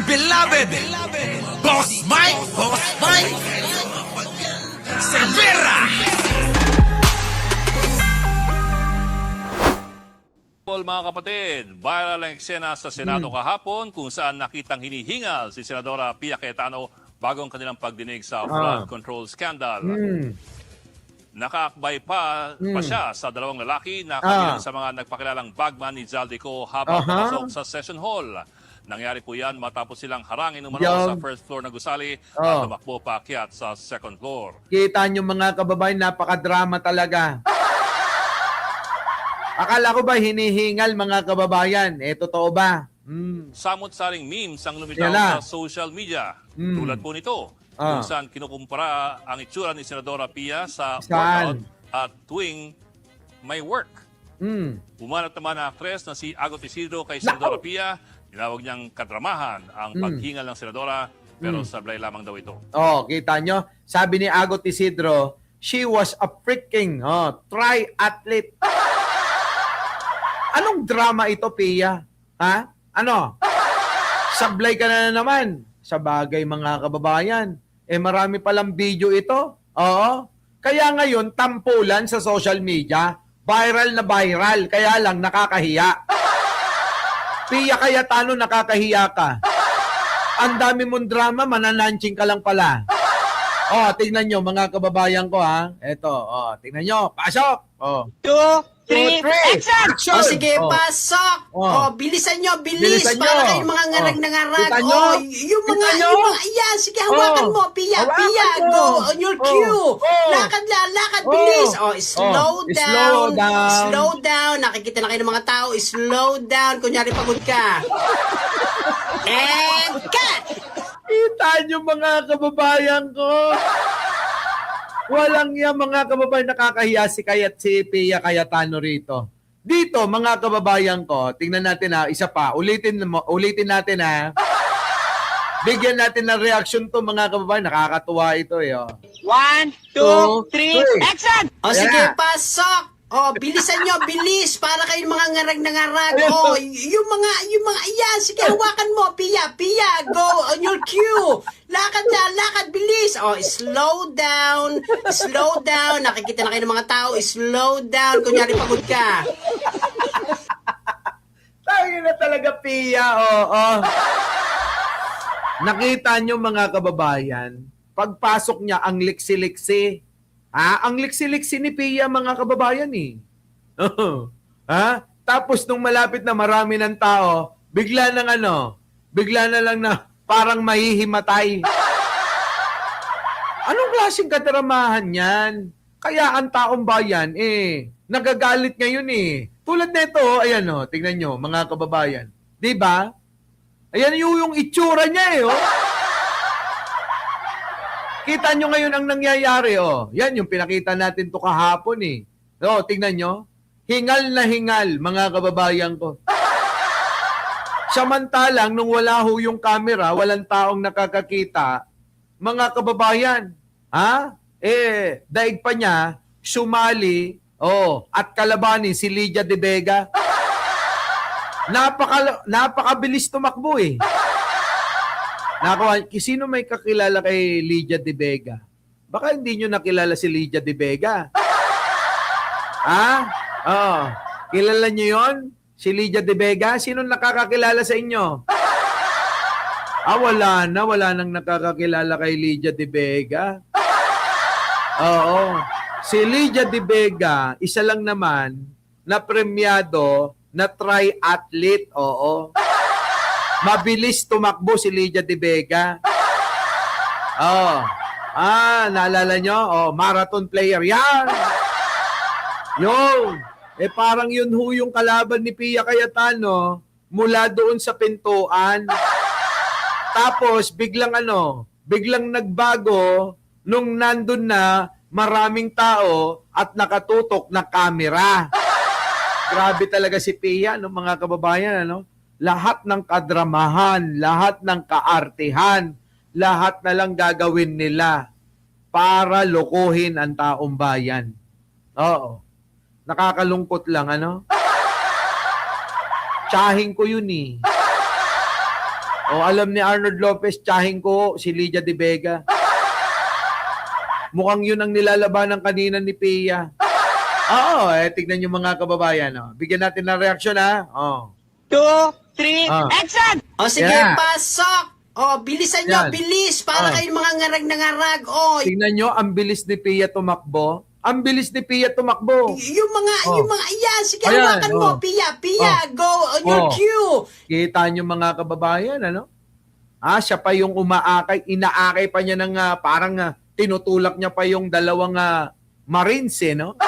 beloved Boss Mike Cervera. Mga kapatid, viral ang eksena sa Senado kahapon kung saan nakitang hinihingal si Senadora Pia Cayetano bagong kanilang pagdinig sa flood control scandal. Nakaakbay pa siya sa dalawang lalaki na kabilang sa mga nagpakilalang bagman ni Zaldico habang papasok sa session hall. Nangyari po yan matapos silang harangin umano sa first floor ng gusali at tumakbo pa akyat sa second floor. Kita nyo mga kababayan, napakadrama talaga. Akala ko ba hinihingal mga kababayan? Totoo ba? Samot-saring memes ang lumitaw sa social media. Tulad po nito, kung saan kinukumpara ang itsura ni Senadora Pia sa workout at tuwing may work. Umanat naman ang aktres na si Agot Isidro kay Senadora Pia. Tinawag niyang kadramahan ang paghingal ng Senadora, pero sablay lamang daw ito. Kita nyo? Sabi ni Agot Isidro, she was a freaking triathlete. Anong drama ito, Pia? Ha? Ano? Sablay ka na naman. Sa bagay, mga kababayan. Marami palang video ito. Oo. Kaya ngayon, tampulan sa social media. Viral na viral. Kaya lang, nakakahiya. Pia Cayetano, nakakahiya ka. Ang dami mong drama, manananching ka lang pala. Tingnan nyo, mga kababayan ko, ha. Ito, tingnan nyo. Pasok. 2, 3, action! Sige, pasok! Bilisan nyo, bilis! Bilisan nyo. Para kayong mga ngarag na ngarag. Kita nyo? Yung mga, Kita nyo? ayan, sige, hawakan mo, Pia, Hawakan Pia, mo. go on your cue. Lakad, bilis. Slow down. Slow down. Nakikita na kayo ng mga tao, slow down. Kunyari, pagod ka. And cut! Kita nyo, mga kababayan ko. Walang yan, mga kababayan, nakakahiya si Pia Cayetano rito. Dito, mga kababayan ko, tingnan natin isa pa. Ulitin natin Bigyan natin ng reaction to, mga kababayan. Nakakatuwa ito 1, 2, 3, action! Sige, pasok! Bilisan nyo, bilis! Para kayong mga ngarag na ngarag. Yung mga, ayan, sige, hawakan mo, Pia, go on your cue. Lakad, bilis. Slow down. Nakikita na kayo ng mga tao, slow down. Kunyari, pagod ka. Tayo na talaga, Pia, Nakita nyo, mga kababayan, pagpasok niya, ang liksi-liksi. Ang liksi-liksi ni Pia, mga kababayan, Tapos nung malapit na marami ng tao, bigla na lang na parang mahihimatay. Anong klaseng kataramahan yan? Kaya ang taong bayan, nagagalit ngayon Tulad nito, ayan tingnan nyo, mga kababayan. Diba? Ayan yung itsura niya Kita nyo ngayon ang nangyayari, Yan yung pinakita natin to kahapon, tingnan nyo. Hingal na hingal, mga kababayan ko. Samantalang, nung wala yung camera, walang taong nakakakita, mga kababayan, daig pa niya, sumali, at kalabanin si Lydia De Vega. Napakabilis tumakbo, Sino may kakilala kay Lydia De Vega? Baka hindi nyo nakilala si Lydia De Vega. Kilala nyo yon? Si Lydia De Vega? Sino nakakakilala sa inyo? Wala nang nakakakilala kay Lydia De Vega. Si Lydia De Vega, isa lang naman na premyado na triathlete, Mabilis tumakbo si Lydia De Vega. Naalala nyo? Marathon player yan. Parang yun yung kalaban ni Pia Cayetano mula doon sa pintuan. Tapos biglang nagbago nung nandun na maraming tao at nakatutok na kamera. Grabe talaga si Pia, mga kababayan, Lahat ng kadramahan, lahat ng kaartihan, lahat na lang gagawin nila para lokohin ang taong bayan. Nakakalungkot lang, Tsahin ko yun O alam ni Arnold Lopez, tsahin ko si Lydia De Vega. Mukhang yun ang nilalabanan kanina ni Pia. Oo, tignan yung mga kababayan. Oh. Bigyan natin ng reaksyon, ha? Oh. 2, 3, Ah. action! O sige, Yeah. pasok! O, bilisan nyo, Yan. bilis! Para Ah. kayong mga ngarag na ngarag. O, Tingnan nyo, ang bilis ni Pia tumakbo. Ang bilis ni Pia tumakbo. yung mga, ayan, sige, Ayan, hawakan mo, Pia, go on your Oh. cue! Kita nyo mga kababayan, ano? Siya pa yung umaakay, inaakay pa niya ng parang tinutulak niya pa yung dalawang Marines, no?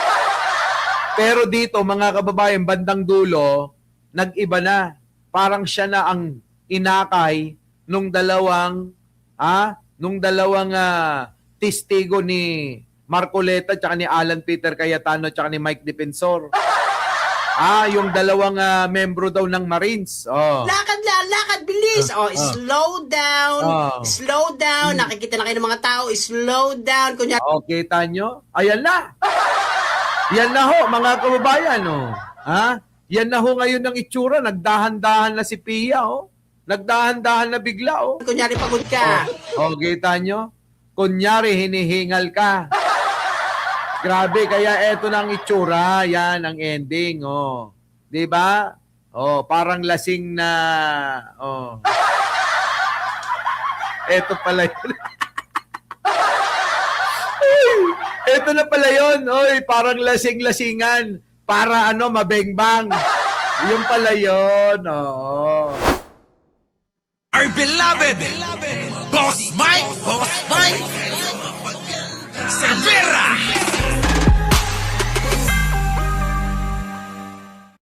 Pero dito, mga kababayan, bandang dulo, nag-iba na. Parang siya na ang inakay nung dalawang testigo ni Marcoleta tsaka ni Alan Peter Cayetano tsaka ni Mike Defensor. Yung dalawang membro daw ng Marines. Oh. Lakad, bilis! Slow down, nakikita na kayo ng mga tao, slow down, kunya. Okay, tanyo? Ayan na. Yan na ho, mga kababayan. Oh. Yan na ho ngayon ng itsura. Nagdahan-dahan na si Pia. Oh. Nagdahan-dahan na bigla. Oh. Kunyari pagod ka. Okay, tanyo? Kunyari, hinihingal ka. Grabe, kaya eto na ang itsura. Yan ang ending. Oh. Diba? Oh, parang lasing na. Oh. Eto pala yun. Eto na pala yun. Oy, parang lasing-lasingan. Para mabengbang. Yung pala yun. Oh. Our beloved Boss Mike Cervera.